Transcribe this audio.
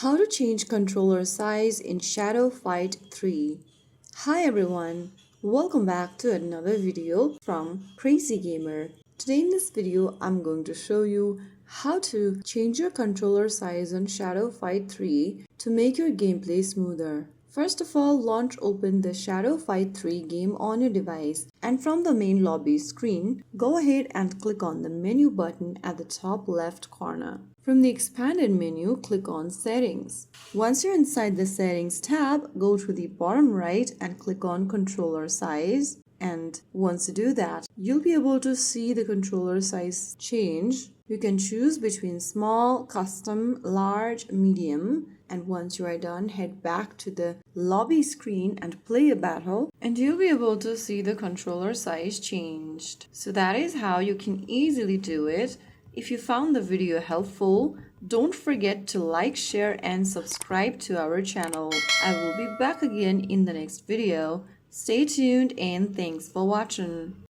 How to change controller size in Shadow Fight 3. Hi everyone, welcome back to another video from Crazy Gamer. Today in this video, I'm going to show you how to change your controller size on Shadow Fight 3 to make your gameplay smoother. First of all, open the Shadow Fight 3 game on your device, and from the main lobby screen, go ahead and click on the menu button at the top left corner. From the expanded menu, click on Settings. Once you're inside the Settings tab, go to the bottom right and click on Controller Size. And once you do that, you'll be able to see the controller size change. You can choose between small, custom, large, medium, and once you are done, head back to the lobby screen and play a battle, and you'll be able to see the controller size changed. So that is how you can easily do it. If you found the video helpful, don't forget to like, share, and subscribe to our channel. I will be back again in the next video. Stay tuned and thanks for watching.